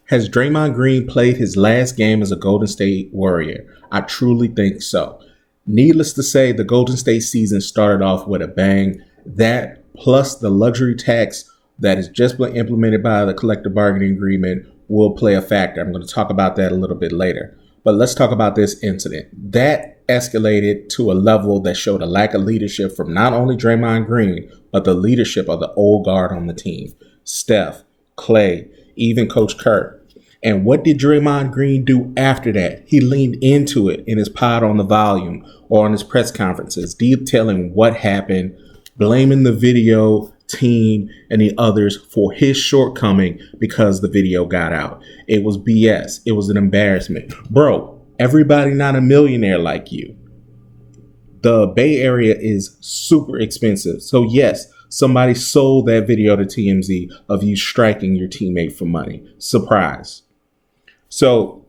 Has Draymond Green played his last game as a Golden State Warrior? I truly think so. Needless to say, the Golden State season started off with a bang. That plus the luxury tax that has just been implemented by the collective bargaining agreement will play a factor. I'm going to talk about that a little bit later. But let's talk about this incident. That escalated to a level that showed a lack of leadership from not only Draymond Green, but the leadership of the old guard on the team. Steph, Klay, even Coach Kerr. And what did Draymond Green do after that? He leaned into it in his pod on the volume or on his press conferences, detailing what happened, blaming the video team and the others for his shortcoming because the video got out. It was BS. It was an embarrassment. Bro, everybody not a millionaire like you. The Bay Area is super expensive. So yes, somebody sold that video to TMZ of you striking your teammate for money. Surprise. So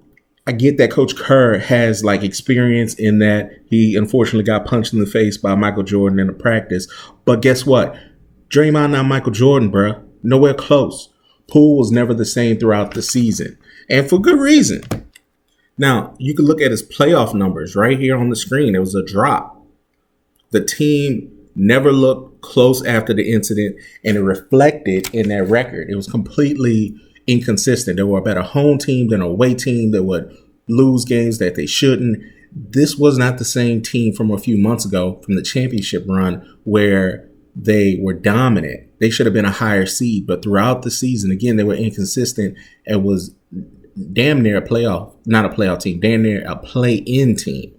I get that Coach Kerr has like experience in that. He unfortunately got punched in the face by Michael Jordan in a practice. But guess what? Draymond not Michael Jordan, bruh. Nowhere close. Poole was never the same throughout the season. And for good reason. Now, you can look at his playoff numbers right here on the screen. There was a drop. The team never looked close after the incident, and it reflected in their record. It was completely inconsistent. They were a better home team than a away team that would lose games that they shouldn't. This was not the same team from a few months ago from the championship run where they were dominant. They should have been a higher seed, but throughout the season, again, they were inconsistent. It was damn near a playoff, not a playoff team, damn near a play-in team.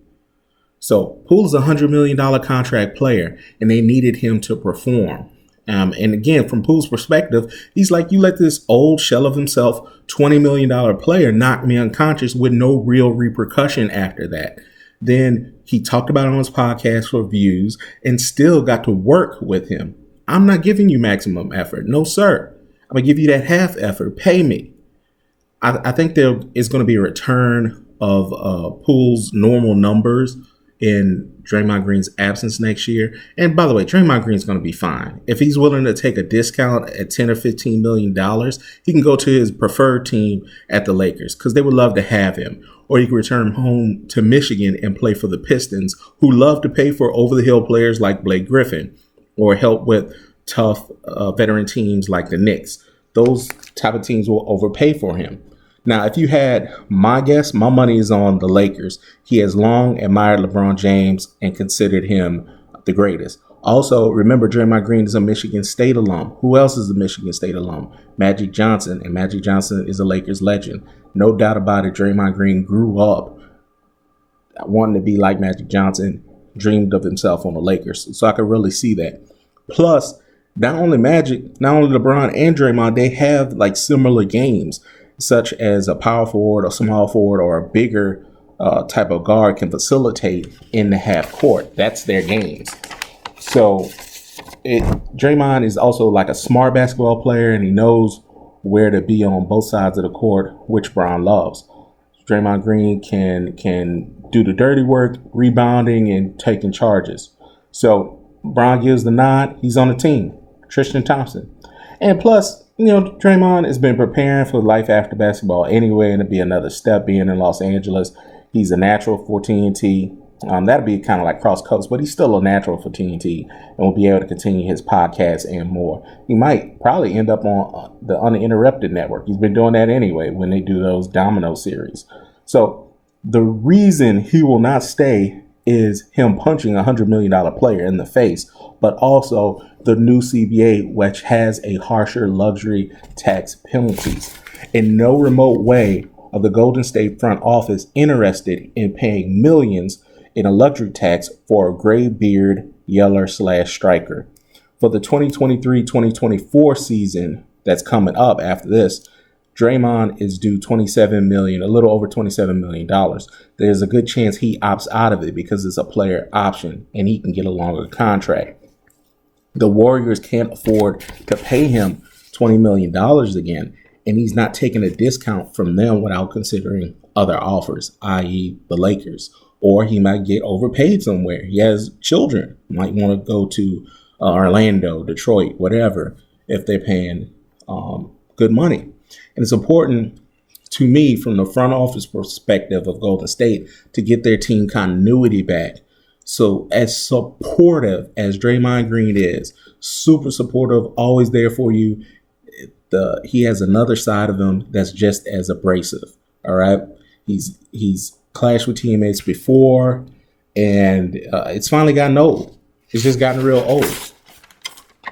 So Poole is a $100 million contract player, and they needed him to perform. And again, from Poole's perspective, he's like, you let this old shell of himself, $20 million player knock me unconscious with no real repercussion after that. Then he talked about it on his podcast for views and still got to work with him. I'm not giving you maximum effort. No, sir. I'm going to give you that half effort. Pay me. I think there is going to be a return of Poole's normal numbers in Draymond Green's absence next year. And by the way, Draymond Green's going to be fine. If he's willing to take a discount at $10 or $15 million, he can go to his preferred team at the Lakers because they would love to have him. Or he can return home to Michigan and play for the Pistons, who love to pay for over-the-hill players like Blake Griffin or help with tough veteran teams like the Knicks. Those type of teams will overpay for him. Now, if you had my guess, my money is on the Lakers. He has long admired LeBron James and considered him the greatest. Also, remember, Draymond Green is a Michigan State alum. Who else is a Michigan State alum? Magic Johnson, and Magic Johnson is a Lakers legend. No doubt about it, Draymond Green grew up wanting to be like Magic Johnson, dreamed of himself on the Lakers. So I could really see that. Plus, not only Magic, not only LeBron and Draymond, they have like similar games, such as a power forward, a small forward, or a bigger type of guard can facilitate in the half court. That's their games. So Draymond is also like a smart basketball player, and he knows where to be on both sides of the court, which Bron loves. Draymond Green can do the dirty work, rebounding and taking charges. So Bron gives the nod. He's on the team. Tristan Thompson. And plus, Draymond has been preparing for life after basketball anyway, and it'll be another step being in Los Angeles. He's a natural for TNT. That'll be kind of like cross coast, but he's still a natural for TNT and will be able to continue his podcast and more. He might probably end up on the Uninterrupted network. He's been doing that anyway when they do those domino series. So the reason he will not stay is him punching a $100 million player in the face, but also the new CBA, which has a harsher luxury tax penalties. In no remote way are the Golden State front office interested in paying millions in a luxury tax for a gray-beard yeller/striker. For the 2023-2024 season that's coming up after this, Draymond is due $27 million, a little over $27 million. There's a good chance he opts out of it because it's a player option and he can get a longer contract. The Warriors can't afford to pay him $20 million again, and he's not taking a discount from them without considering other offers, i.e. the Lakers. Or he might get overpaid somewhere. He has children, might want to go to Orlando, Detroit, whatever, if they're paying good money. And it's important to me, from the front office perspective of Golden State, to get their team continuity back. So as supportive as Draymond Green is, super supportive, always there for you, he has another side of him that's just as abrasive. All right, he's clashed with teammates before, and it's finally gotten old. It's just gotten real old.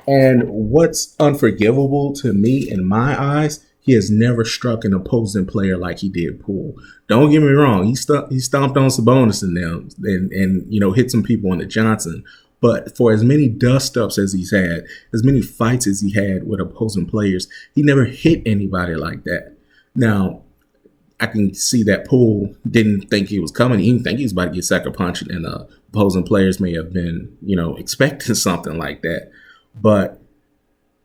And what's unforgivable to me in my eyes, he has never struck an opposing player like he did Poole. Don't get me wrong, he stomped on Sabonis in them and hit some people on the Johnson. But for as many dust-ups as he's had, as many fights as he had with opposing players, he never hit anybody like that. Now, I can see that Poole didn't think he was coming. He didn't think he was about to get sucker punched, and opposing players may have been, expecting something like that. But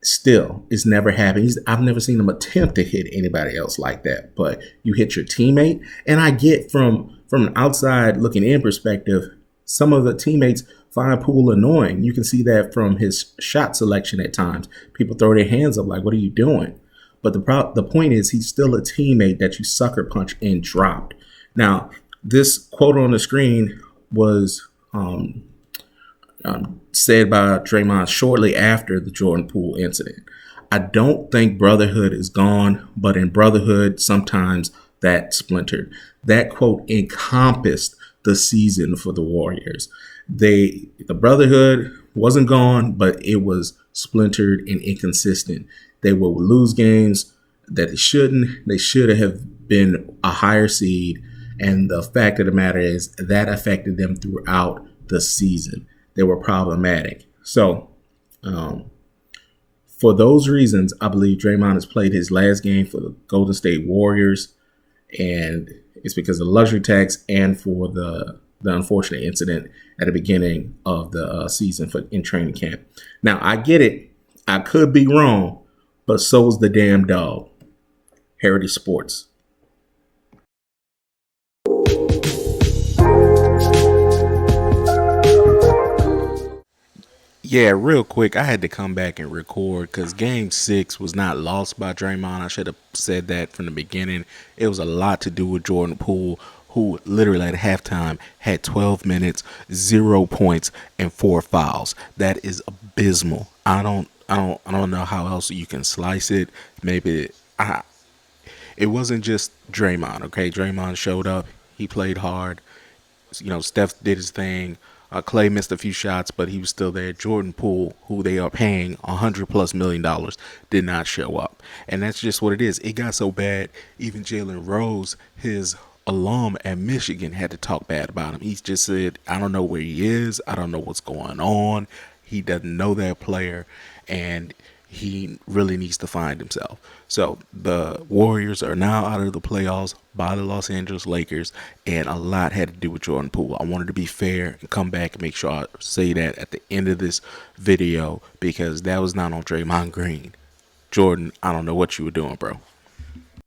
still, it's never happened. I've never seen him attempt to hit anybody else like that. But you hit your teammate, and I get from an outside looking in perspective, some of the teammates find Poole annoying. You can see that from his shot selection at times. People throw their hands up like, what are you doing? But the point is, he's still a teammate that you sucker punch and dropped. Now, this quote on the screen was said by Draymond shortly after the Jordan Poole incident. I don't think brotherhood is gone, but in brotherhood, sometimes that splintered. That quote encompassed the season for the Warriors. The brotherhood wasn't gone, but it was splintered and inconsistent. They will lose games that they shouldn't. They should have been a higher seed. And the fact of the matter is that affected them throughout the season. They were problematic. So for those reasons, I believe Draymond has played his last game for the Golden State Warriors. And it's because of the luxury tax and for the unfortunate incident at the beginning of the season in training camp. Now, I get it. I could be wrong, but so is the damn dog. Heritage Sports. Yeah, real quick, I had to come back and record because Game 6 was not lost by Draymond. I should have said that from the beginning. It was a lot to do with Jordan Poole, who literally at halftime had 12 minutes, 0 points, and 4 fouls. That is abysmal. I don't know how else you can slice it. It wasn't just Draymond. Okay, Draymond showed up. He played hard. Steph did his thing. Klay missed a few shots, but he was still there. Jordan Poole, who they are paying $100+ million, did not show up. And that's just what it is. It got so bad, even Jalen Rose, his alum at Michigan, had to talk bad about him. He just said, I don't know where he is. I don't know what's going on. He doesn't know that player, and he really needs to find himself. So the Warriors are now out of the playoffs by the Los Angeles Lakers, and a lot had to do with Jordan Poole. I wanted to be fair and come back and make sure I say that at the end of this video, because that was not on Draymond Green. Jordan, I don't know what you were doing, bro.